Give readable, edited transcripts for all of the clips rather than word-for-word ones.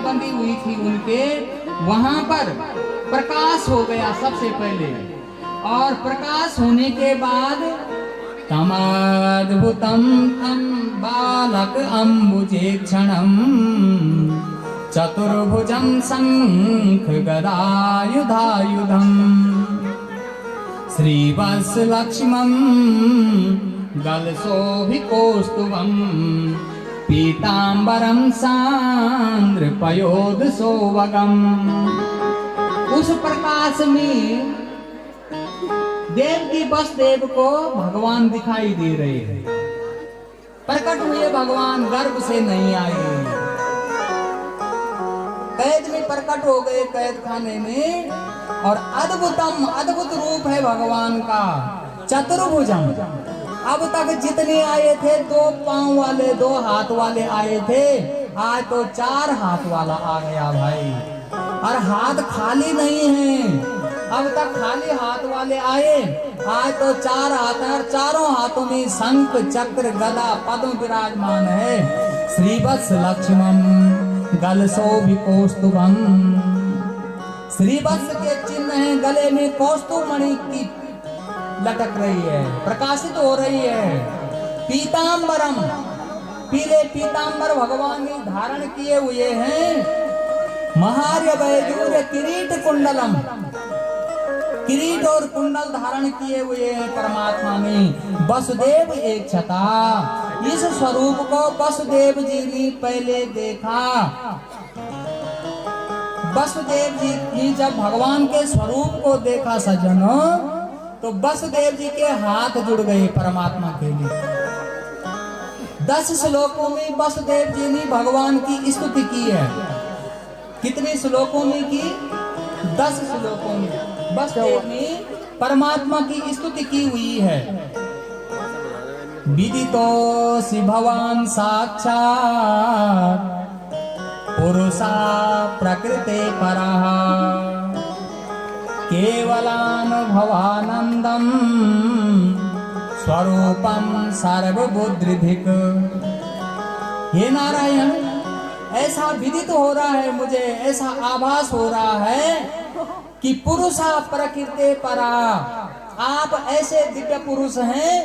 बंधी हुई थी उनके, वहां पर प्रकाश हो गया सबसे पहले। और प्रकाश होने के बाद तमाद्भुतम बालक अम्बुजे क्षणम चतुर्भुजं शंख गदायुधायुधम श्रीवत्सलक्ष्मं गलशोभिकौस्तुभं पीताम्बरं सान्द्रपयोधसौभगम्। उस प्रकाश में देवकी वसुदेव को भगवान दिखाई दे रहे हैं। प्रकट हुए भगवान, गर्भ से नहीं आए, कैद में प्रकट हो गए, कैद खाने में। और अद्भुत रूप है भगवान का, चतुर्भुजम। अब तक जितने आए थे 2 पांव वाले 2 हाथ वाले आए थे, आज तो 4 हाथ वाला आ गया भाई। और हाथ खाली नहीं है, अब तक खाली हाथ वाले आए, आज तो 4 हाथ है। और चारों हाथों में शंख चक्र गदा पद्म विराजमान है। श्रीवत्स लक्ष्मण गलशोभिकौस्तुभम, श्रीवत्स के चिन्ह है, गले में कौस्तुभ मणि की लटक रही है, प्रकाशित हो रही है। पीताम्बरम, पीले पीताम्बर भगवान ने धारण किए हुए हैं। महार्य वैदूर्य किरीट कुंडलम, किरीट और कुंडल धारण किए हुए हैं परमात्मा ने। वसुदेव एक छता, इस स्वरूप को वसुदेव जी ने पहले देखा। वसुदेव जी ने जब भगवान के स्वरूप को देखा सज्जनों, तो वसुदेव जी के हाथ जुड़ गए परमात्मा के लिए। 10 श्लोकों में वसुदेव जी ने भगवान की स्तुति की है। कितने श्लोकों में की? 10 श्लोकों में वसुदेव ने परमात्मा की स्तुति की हुई है। विदितोऽसि भवान् साक्षात् पुरुषा प्रकृते परः केवलानुभवानन्दं स्वरूपं सर्वबुद्धिधिक। हे नारायण, ऐसा विदित हो रहा है मुझे, ऐसा आभास हो रहा है कि पुरुषा प्रकृते परा, आप ऐसे दिव्य पुरुष हैं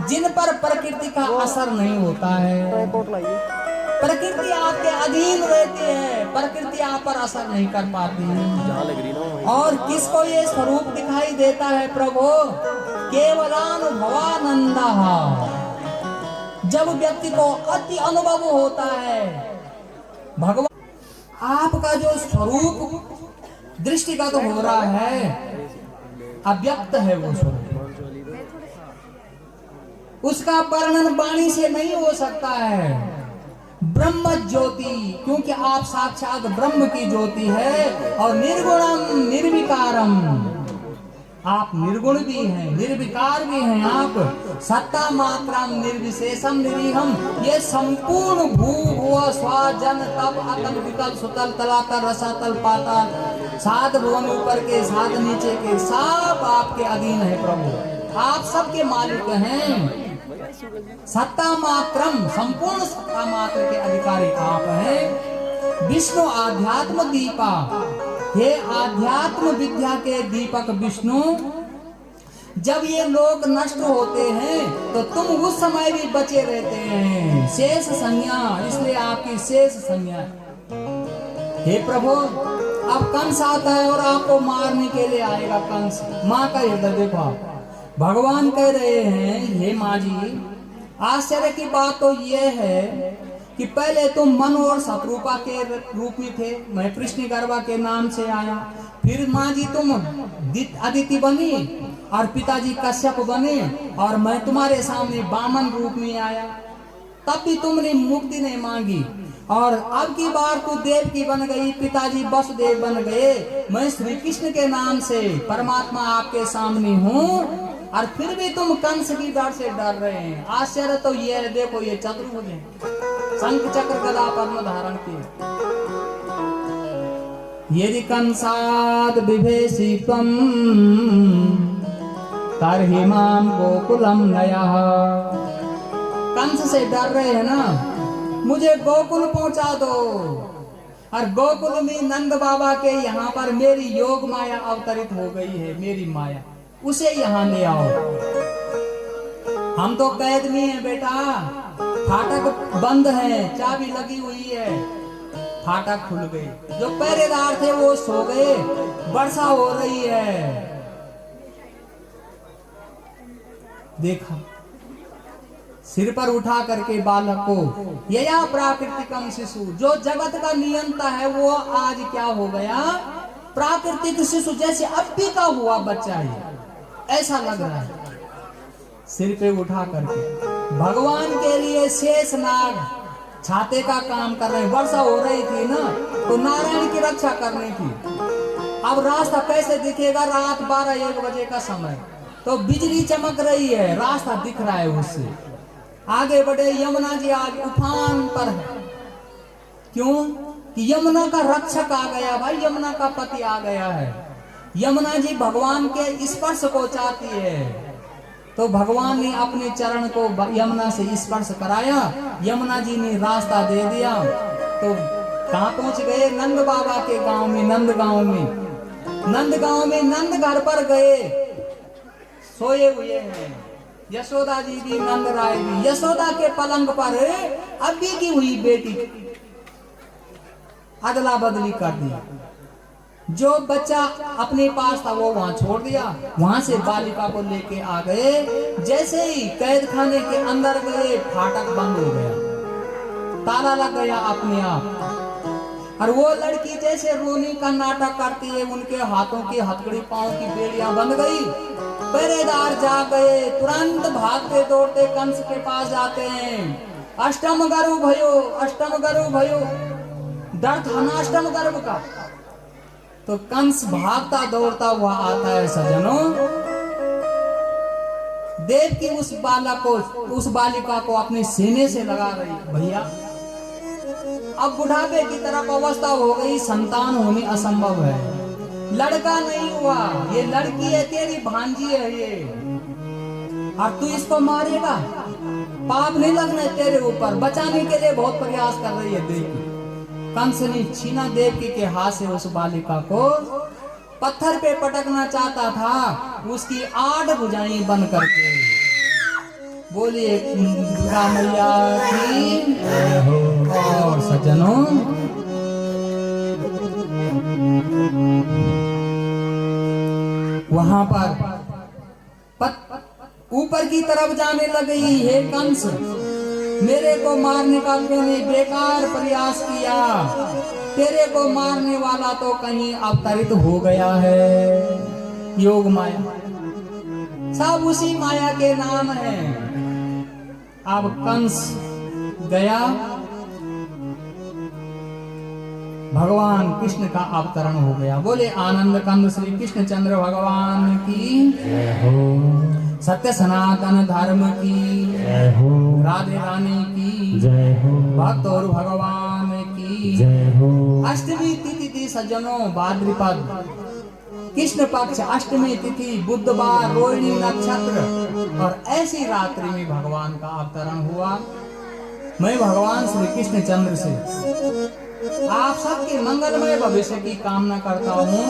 जिन पर प्रकृति का असर नहीं होता है। प्रकृति आपके अधीन रहती है, प्रकृति आप पर असर नहीं कर पाती। और किसको ये स्वरूप दिखाई देता है प्रभु? केवलानुभवानंद, जब व्यक्ति को अति अनुभव होता है भगवान आपका जो स्वरूप दृष्टिगत हो रहा है, अव्यक्त है वो स्वरूप, उसका वर्णन वाणी से नहीं हो सकता है। ब्रह्म ज्योति, क्योंकि आप साक्षात ब्रह्म की ज्योति है। और निर्गुणम निर्विकारम, आप निर्गुण भी हैं, निर्विकार भी हैं। आप सत्ता मात्रम निर्विशेषम निरीहम, ये संपूर्ण भू भुव स्वा जन तप अतल विकल सुतल तलातल रसातल पाताल, 7 भुवन ऊपर के 7 नीचे के, सब आपके अधीन है प्रभु। आप सबके मालिक हैं। सत्ता मात्रम, संपूर्ण सत्ता मात्र के अधिकारी आप हैं। विष्णु आध्यात्म दीपा, हे आध्यात्म विद्या के दीपक विष्णु, जब ये लोग नष्ट होते हैं तो तुम उस समय भी बचे रहते हैं। शेष संज्ञा, इसलिए आपकी शेष संज्ञा। हे प्रभु, अब कंस आता है और आपको मारने के लिए आएगा कंस। माँ का हृदय देखो, भगवान कह रहे हैं हे माँ जी, आश्चर्य की बात तो ये है कि पहले तुम मन और शत्रुपा के रूप में थे, मैं कृष्ण गर्भा के नाम से आया। फिर माँ जी तुम अदिति बनी और पिताजी कश्यप बने, और मैं तुम्हारे सामने वामन रूप में आया। तब भी तुमने मुक्ति नहीं मांगी, और अब की बार तू देवकी बन गई, पिताजी वसुदेव बन गए। मैं श्री कृष्ण के नाम से परमात्मा आपके सामने हूँ, और फिर भी तुम कंस की डर से डर रहे हैं। आश्चर्य तो ये है, देखो ये चतुर्भुज है, शंख चक्र गदा पद्म धारण किए। यदि कंसाद विभेषि त्वं तर्हि मां गोकुलम नयः। कंस से डर रहे हैं ना, मुझे गोकुल पहुंचा दो। और गोकुल में नंद बाबा के यहाँ पर मेरी योग माया अवतरित हो गई है, मेरी माया, उसे यहाँ ले आओ। हम तो कैद में हैं बेटा, फाटक बंद है, चाबी लगी हुई है, फाटक खुल गए, जो पहरेदार थे वो सो गए, वर्षा हो रही है। देखा सिर पर उठा करके बालक को, यया प्राकृतिकम शिशु, जो जगत का नियंता है वो आज क्या हो गया, प्राकृतिक शिशु, जैसे अभी का हुआ बच्चा है, ऐसा लग रहा है। सिर पे उठा करके भगवान के लिए शेष नाग छाते का काम कर रहे हैं। वर्षा हो रही थी ना, तो नारायण की रक्षा करनी थी। अब रास्ता कैसे दिखेगा, रात 12-1 बजे का समय, तो बिजली चमक रही है, रास्ता दिख रहा है, उससे आगे बढ़े। यमुना जी आज उफान पर है, क्यों कि यमुना का रक्षक आ गया भाई, यमुना का पति आ गया है। यमुना जी भगवान के स्पर्श को चाहती है, तो भगवान ने अपने चरण को यमुना से स्पर्श कराया, यमुना जी ने रास्ता दे दिया। तो कहाँ पहुंच गए, नंद बाबा के गांव में, नंद गांव में नंद घर पर गए, सोए हुए हैं यशोदा जी भी, नंद राय भी। यशोदा के पलंग पर अभी की हुई बेटी अदला बदली कर दी, जो बच्चा अपने पास था वो वहां छोड़ दिया, वहां से बालिका को लेके आ गए। जैसे ही कैद खाने के अंदर गए, फाटक बंद हो गया, ताला लग गया अपने आप। और वो लड़की जैसे रोने का नाटक करती है, उनके हाथों की हथकड़ी, पांव की बेड़ियां बंध गई। पहरेदार जा गए, तुरंत भागते दौड़ते कंस के पास जाते हैं। अष्टम गर्भ भयो, अष्टम गर्भ भयो, डर था ना अष्टम गर्भ का। तो कंस भागता दौड़ता हुआ आता है सज्जनों, देव की उस बालक को, उस बालिका को अपने सीने से लगा रही। भैया अब बुढ़ापे की तरफ अवस्था हो गई, संतान होनी असंभव है, लड़का नहीं हुआ, ये लड़की है, तेरी भांजी है ये, और तू इसको मारेगा, पाप नहीं लगना है तेरे ऊपर। बचाने के लिए बहुत प्रयास कर रही है देवकी। कंस ने छीना देवकी के हाथ से उस बालिका को, पत्थर पे पटकना चाहता था, उसकी 8 भुजाएं बन करके। बोलिए दुर्गा मैया की। और सज्जनों वहां पर ऊपर की तरफ जाने लगी, हे कंस मेरे को मारने का तूने बेकार प्रयास किया, तेरे को मारने वाला तो कहीं अवतरित हो गया है। योग माया सब उसी माया के नाम है। अब कंस गया, भगवान कृष्ण का अवतरण हो गया। बोले आनंद कंद श्री कृष्ण चंद्र भगवान की जय हो, सत्य सनातन धर्म की जय हो, राधे रानी की जय हो, भक्त और भगवान की जय हो। अष्टमी तिथि थी सज्जनों, भाद्रपद कृष्ण पक्ष अष्टमी तिथि, बुधवार, रोहिणी नक्षत्र, और ऐसी रात्रि में भगवान का अवतरण हुआ। मैं भगवान श्री कृष्ण चंद्र से आप सबके मंगलमय भविष्य की कामना करता हूँ।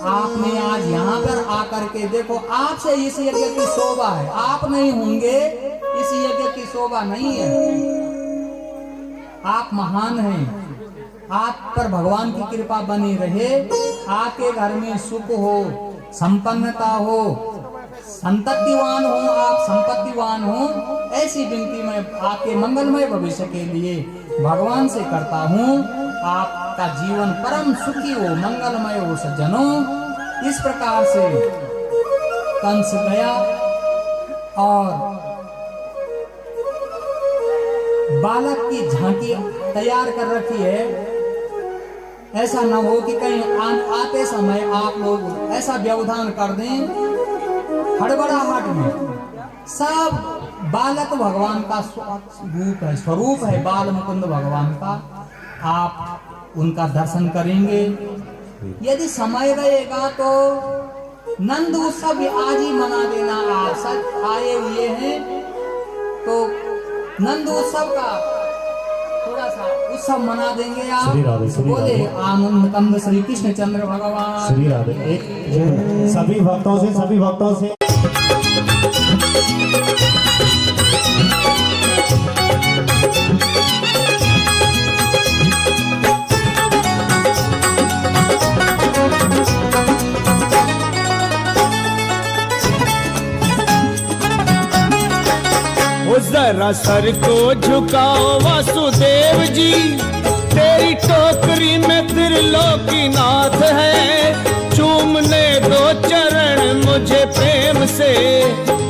आपने आज यहाँ पर आकर के देखो, आपसे इस यज्ञ की शोभा है, आप नहीं होंगे इस यज्ञ की शोभा नहीं है। आप महान हैं, आप पर भगवान की कृपा बनी रहे, आपके घर में सुख हो, संपन्नता हो, संततिवान हो, आप संपत्तिवान हो, ऐसी विनती मैं आपके मंगलमय भविष्य के लिए भगवान से करता हूँ। आपका जीवन परम सुखी हो, मंगलमय हो सज्जनों। इस प्रकार से कंस गया और बालक की झांकी तैयार कर रखी है। ऐसा न हो कि कहीं आते समय आप लोग ऐसा व्यवधान कर दें हड़बड़ाहट में। सब बालक भगवान का रूप है, स्वरूप है बाल मुकुंद भगवान का। आप उनका दर्शन करेंगे। यदि समय रहेगा तो नंद उत्सव आज ही मना देना। आप सब आए हुए हैं तो नंद उत्सव का थोड़ा सा उत्सव मना देंगे आप। श्री राधे, श्री बोले राधे। आनंद कंद श्री कृष्ण चंद्र भगवान। श्री राधे। एक सभी भक्तों से जरा सर को झुकाओ वासुदेव जी, तेरी टोकरी में त्रिलोकीनाथ है, चूमने दो चरण मुझे प्रेम से,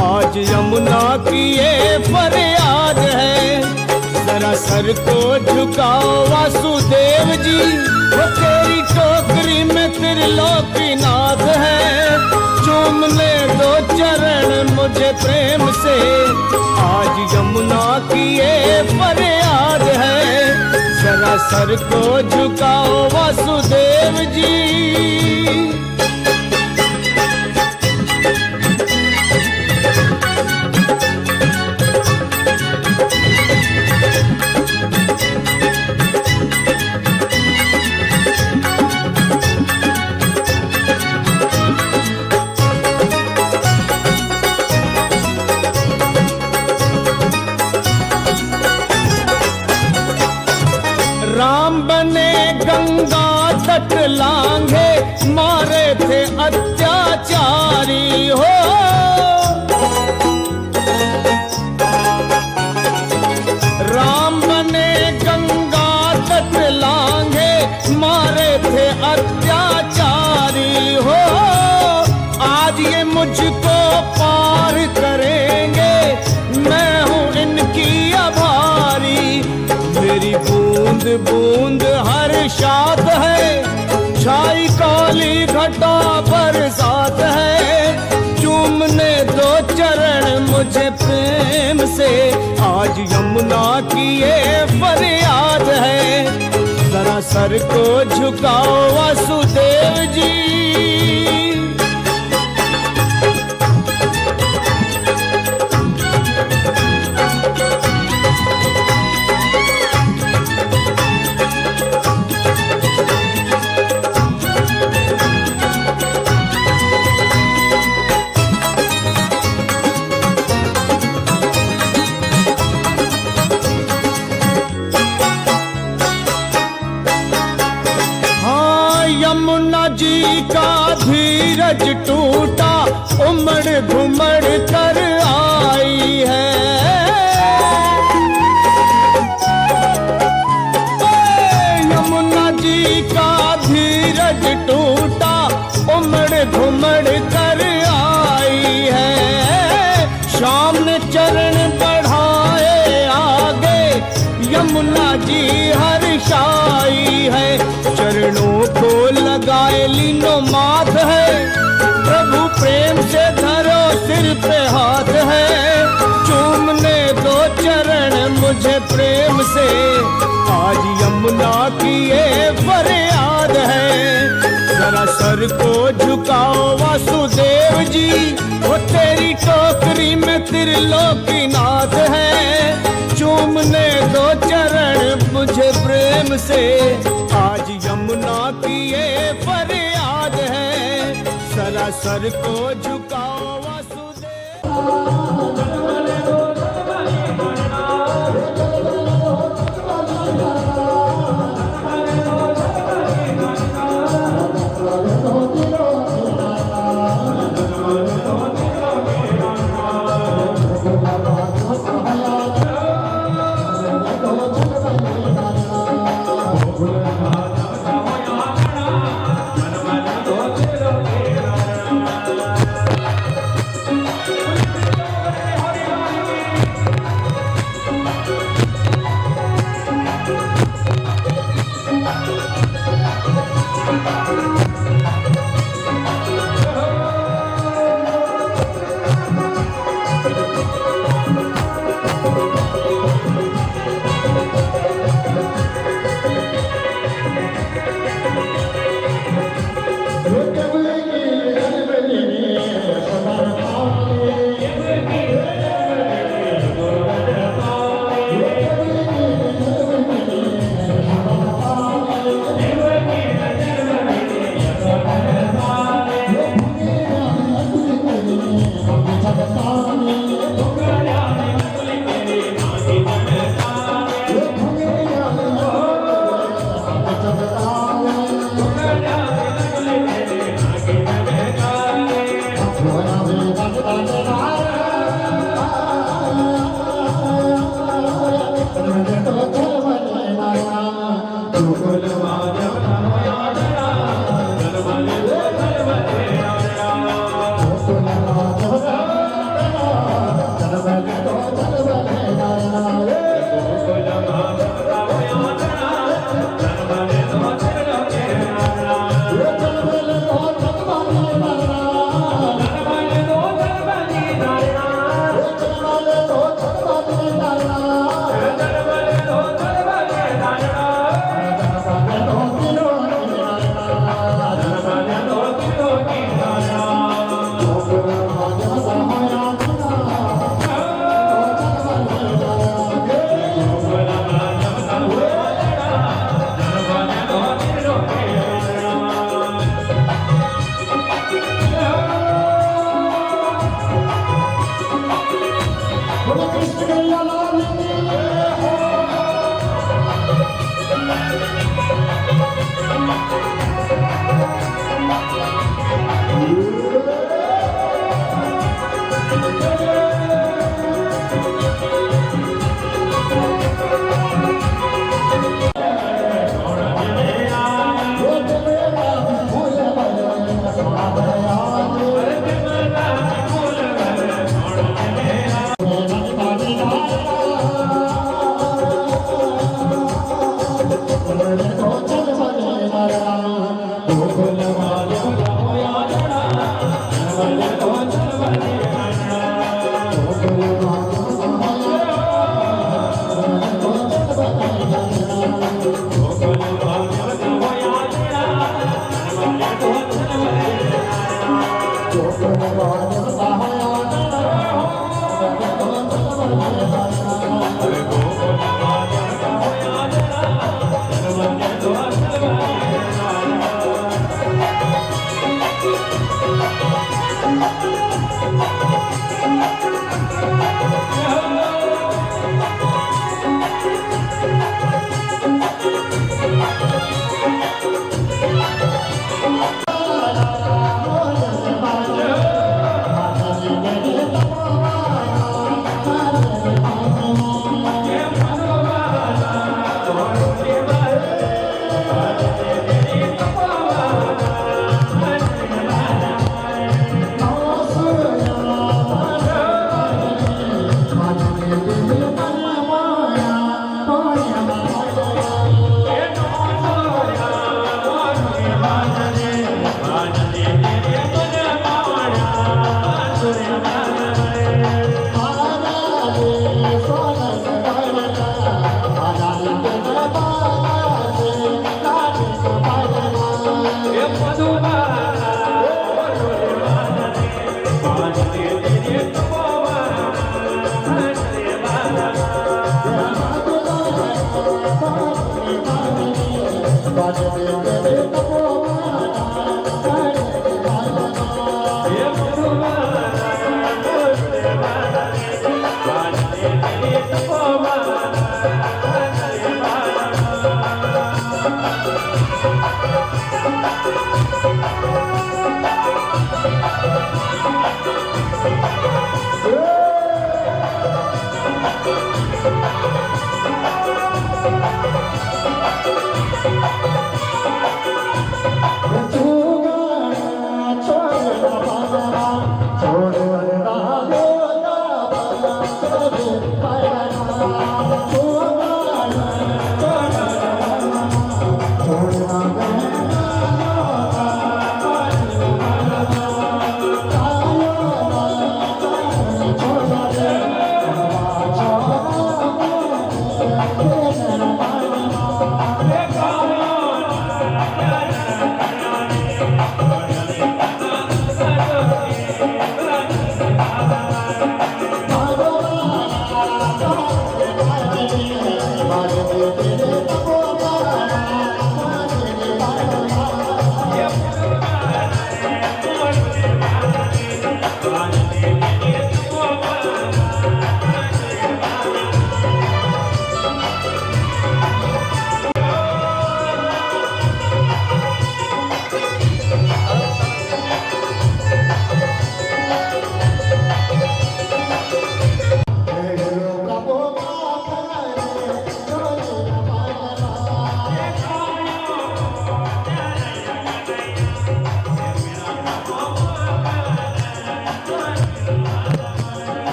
आज यमुना की ये फरियाद है। जरा सर को झुकाओ वासुदेव जी, वो तेरी टोकरी में त्रिलोकीनाथ है, चूमने दो चरण मुझे प्रेम से, आज यमुना की ये फरियाद है। जरा सर को झुकाओ वासुदेव जी। राम बने गंगा तट लांघे, मारे थे अत्याचारी हो। राम बने गंगा तट लांघे, मारे थे अत्याचारी हो। आज ये मुझको पार करेंगे, मैं हूँ इनकी आभारी। मेरी बूंद बूंद हर्षात है, छाई काली घटा बरसात है, चूमने दो चरण मुझे प्रेम से, आज यमुना की ये फरियाद है। जरा सर को झुकाओ वासुदेव जी। यमुना जी का धीरज टूटा, उमड़ घुमड़ कर आई है। यमुना जी का धीरज टूटा, उमड़ घुमड़ कर आई है। शाम ने चरण बढ़ाए आगे, यमुना जी हर्षाई है। चरणों को लगाए लीनो माथ है, प्रभु प्रेम से धरो सिर पे हाथ है, चूमने दो चरण मुझे प्रेम से, आज यमुना की ये फरियाद है। जरा सर को झुकाओ वासुदेव जी, वो तेरी टोकरी में त्रिलोकीनाथ है, चूमने दो चरण मुझे प्रेम से, आज यमुना की ये फरियाद है। जरा सर को झुकाओ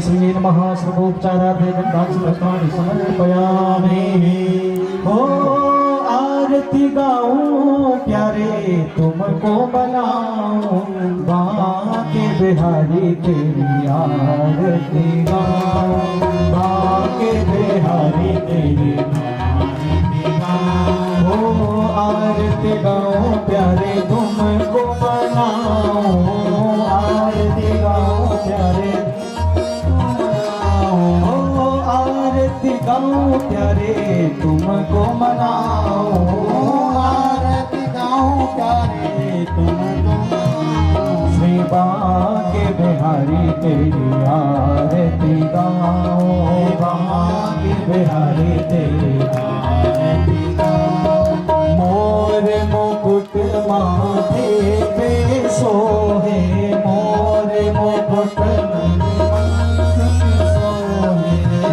श्री नमः सर्वोपचारार्थे गंधाक्षरपुष्पाणि समर्पयामि। हो आरती गाऊं प्यारे तुमको बनाऊं, बाके बिहारी तेरी आरती गाऊं, बाके बिहारी तेरी आरती गाऊं। हो आरती गाऊं प्यारे तुमको बनाऊं, आरती गाऊं प्यारे आरती गाऊं प्यारे तुमको मनाऊं, आरती गाऊं प्यारे तुमको मनाऊं। श्री बाके बिहारी तेरी आरती गाऊं, बाके बिहारी तेरी आरती गाऊं। मोर मुकुट माथे पे सोहे, मोर मुकुट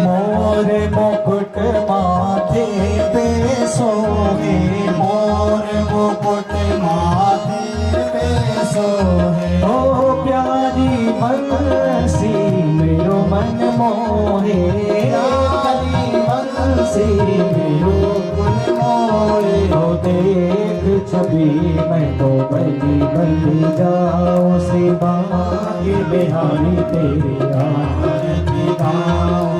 मोर मुकुट माथे पे सोहे, मोर मुकुट माथे पे सोहे। ओ प्यारी बंसी मेरो मन मोहे, प्यारी बंसी मेरो मन मोहे। ओ देख छवि मैं तो बली बली जाऊं, श्री बाके बिहारी तेरी आरती गाऊं।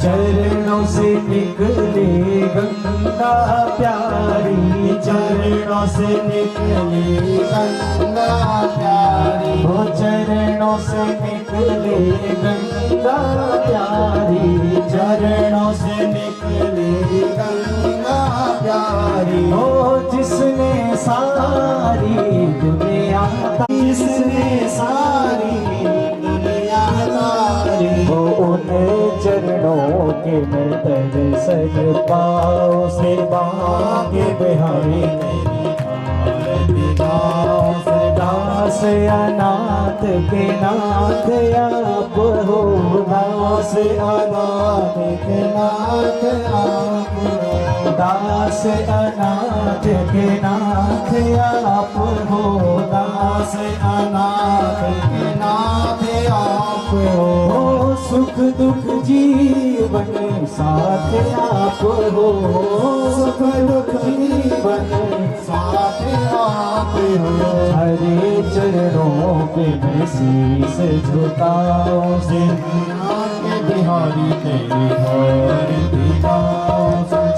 चरणों से निकले गंगा प्यारी, चरणों से निकले गंगा प्यारी। हो चरणों से निकले गंगा प्यारी, चरणों से निकले गंगा प्यारी। हो जिसने सारी दुनिया, जिसने सारी दुनिया तारी, वो उन चरणों के मैं दर्शन पाऊं, श्री बाके बिहारी तेरी आरती गाऊं। दास अनाथ के नाथ आप हो, दास अनाथ के नाथ आप हो, दास अनाथ के नाथ आप हो, दास अनाथ के नाथ आप हो। सुख दुख जीवन साथ आप हो, सुख दुख जीवन साथ आप हो। हरे चरणों पे मैं शीश झुकाऊं, श्री बाके बिहारी तेरी आरती गाऊं।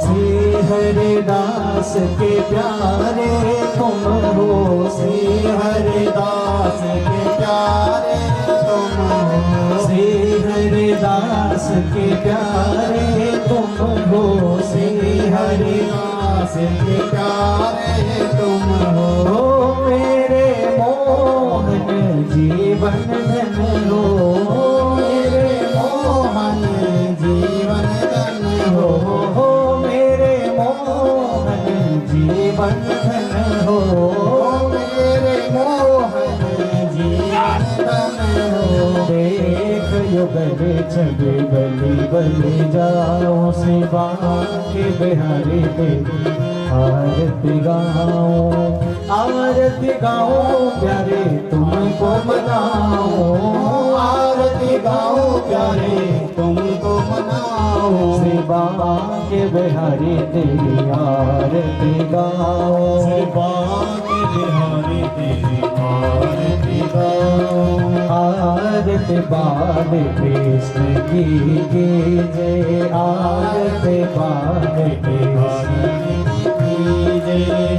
श्री हरिदास के प्यारे तुम हो, श्री हरिदास के प्यारे तुम हो, श्री हरिदास के प्यारे तुम हो, श्री हरिदास के प्यारे तुम हो। मेरे मोहन जीवन धन हो, मेरे मोहन जीवन धन हो, मेरे मोहन जीवन धन हो, मेरे मोहन जीवन धन हो। देख युगल जग बलि बलि जाऊं, श्री बाके बिहारी तेरी आरती गाऊं, आरती गाऊं प्यारे तुमको मनाऊं, आरती गाऊं प्यारे तुमको मनाऊं। श्री बाके बिहारी तेरी आरती गाऊं, श्री बाके बिहारी तेरी आरती गाऊं। आरती बाल कृष्ण की जय, आरती बाल कृष्ण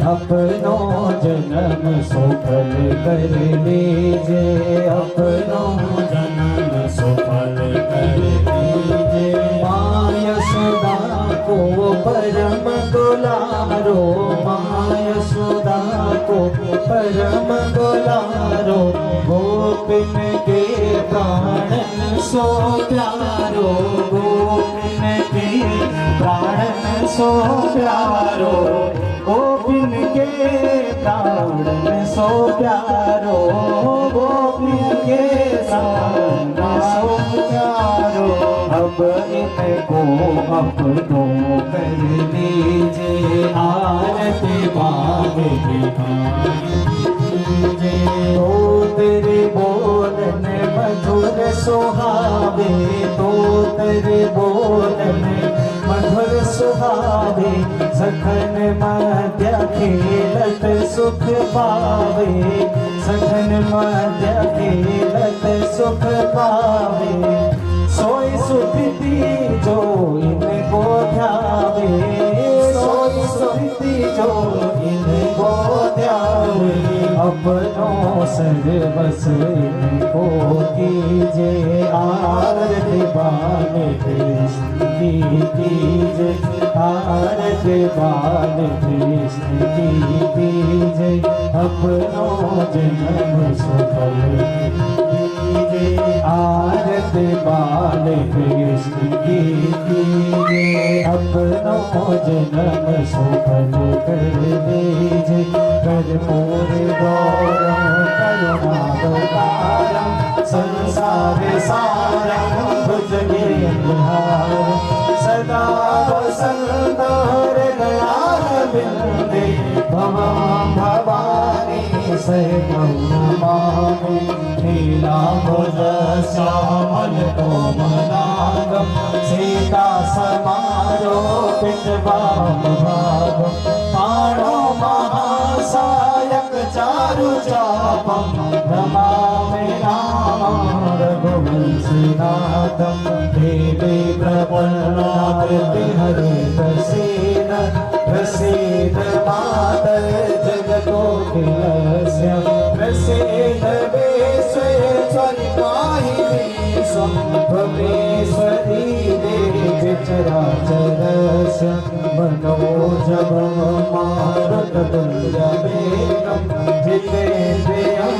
अपनों जन्म सफल कर लीजे, अपनों जन्म सफल कर लीजे। माँ यशोदा को परम दुलारो, माँ यशोदा को परम दुलारो गोपिन के प्राणन सो प्यारो गोपिन के प्राणन सो प्यारो गोपिन के प्राणन सो प्यारो गोपिन के प्राणन सो प्यारो अब इनको अपनों कर लीजिए आरती बाबे तो तेरे बोलने मधुर सुहावे तो तेरे बोलने मधुर सुहावे सखन मध्य खेलत सुख पावे सखन मध्य खेलत सुख पावे सोई सुखती जो इनको ध्यावे सोई सुखती जो इनको ध्यावे अपनों सर्वस इनको कीजे आरती बाले कृष्ण की कीजे आरती बाले कृष्ण की कीजे अपनों जन्म सफल कीजे आरती बाले कृष्ण की कीजे अपनों जन्म सफल कर दीजिए कर्पूर गौरम करुणावतारम संसार सारम भुजगेन्द्रहारम सदा वसन्तं हृदयारविन्दे भवं भवानी सहितं नमामि नीलाम्बुजश्यामलकोमलाङ्गं सीतासमारोपितवामभागं पाणो महासायक चारुचापं नमामि रामं रघुवंशनाथं देवी प्रपन्नाकृति हरे प्रसीद प्रसीद मातः जगतोऽखिलस्य प्रसीद विश्वेश्वरि पाहि विश्वं भवेश्वरी देवी चराचरस्य मनोजवं मारुततुल्यवेगं जितेन्द्रियं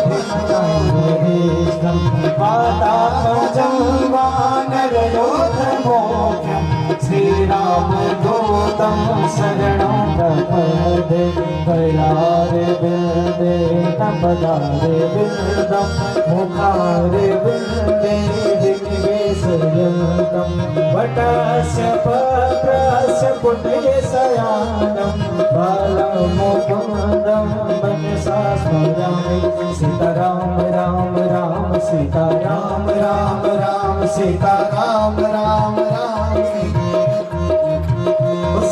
बुद्धिमतां वातापचं वानरयोधमोख्यं श्रीरामदूतं शरणं प्रपद्ये वैरारे विन्दे नपदारे विन्दं मुखारे विन्दे विनिवेशयन्तं वटस्य पत्रस्य पुण्यशयानं बालमुकुन्दं मनसा स्मरामि सीताराम राम राम सीताराम राम राम सीताराम राम राम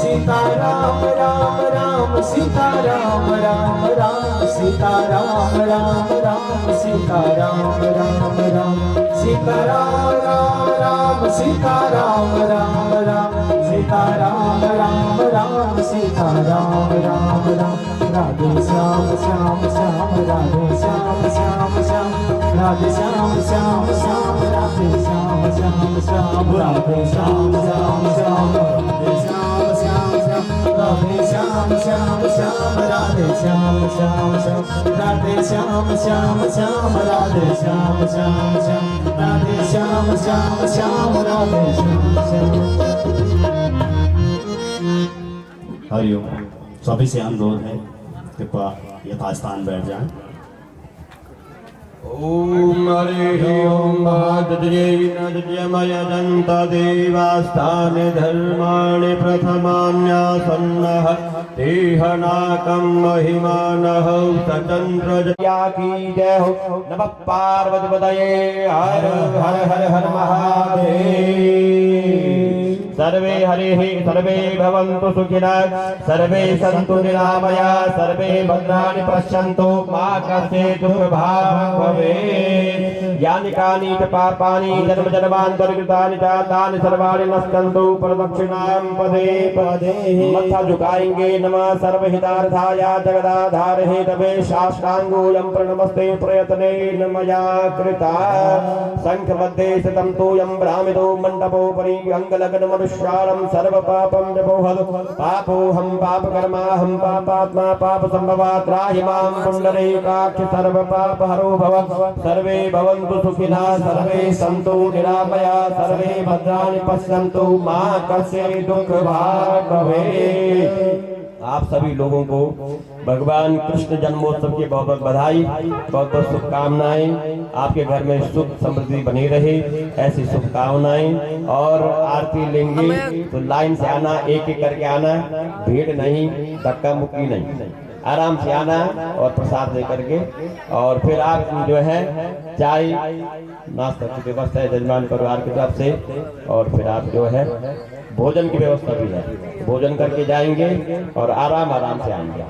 सीताराम राम राम सीताराम राम राम सीताराम राम राम सीताराम राम राम सीताराम राम राम सीताराम राम राम सीताराम राम राम सीताराम राम राम राधे श्याम श्याम श्याम राधे श्याम श्याम श्याम राधे श्याम श्याम श्याम राधे श्याम श्याम श्याम राधे श्याम श्याम श्याम राधे श्याम श्याम श्याम राधे श्याम श्याम श्याम राधे श्याम श्याम श्याम राधे श्याम श्याम श्याम राधे श्याम श्याम श्याम राधे श्याम श्याम श्याम राधे श्याम श्याम। हरिओम। सभी से अनुरोध है कृपया यथास्थान बैठ जाएं। ओम हरि ओम भाद्रयदंत देवास्थान धर्माणि प्रथमान्यासन्नः तेहनाकं महिमानः सचंद्र जया की जय हो। नमः पार्वती पतये हर हर हर हर महादेव। सर्वे हरिः सर्वे भवन्तु सुखिनः सर्वे सन्तु निरामयाः सर्वे भद्राणि पश्यन्तु मा कश्चित् दुर्भाग्यं भवेत्। यानि कानि च पापानि जन्म जन्मान्तरकृतानि च तानि सर्वाणि नश्यन्तु प्रदक्षिणां पदे पदे। मत्था झुकाएंगे नमः सर्वहितार्थाय जगदाधार हेतवे साष्टांगोऽयं प्रणमस्ते प्रयत्नेन मया कृता। शंख मध्ये स्थितं तोऽयं भ्रामितो मण्डपोपरि अङ्गलग्नमनुष्य नमस्कारं सर्व पापं विमोहतु पापोऽहं पापकर्माहं पापात्मा पापसम्भवा त्राहि मां पुण्डरीकाक्ष सर्व पापहरो भव सर्वे भवन्तु सुखिनः सर्वे सन्तु निरामया सर्वे भद्राणि पश्यन्तु मा कश्चित् दुःख भाग् भवेत्। आप सभी लोगों को भगवान कृष्ण जन्मोत्सव की बहुत बहुत बधाई, बहुत बहुत शुभकामनाएं। आपके घर में सुख समृद्धि बनी रहे ऐसी शुभकामनाएं। और आरती लेंगे तो लाइन से आना, एक एक करके आना, भीड़ नहीं, धक्का मुक्की नहीं, आराम से आना और प्रसाद दे करके। और फिर आप जो है चाय नाश्ता की व्यवस्था है जजमान परिवार की तरफ से। और फिर आप जो है भोजन की व्यवस्था भी है, भोजन करके जाएंगे और आराम आराम से आएंगे।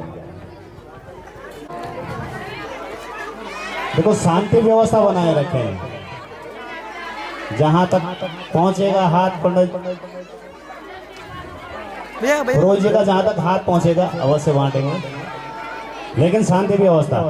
देखो शांति व्यवस्था बनाए रखें, जहां तक पहुंचेगा हाथ पंडित रोज जी का, जहां तक हाथ पहुंचेगा अवश्य बांटेंगे, लेकिन शांति व्यवस्था।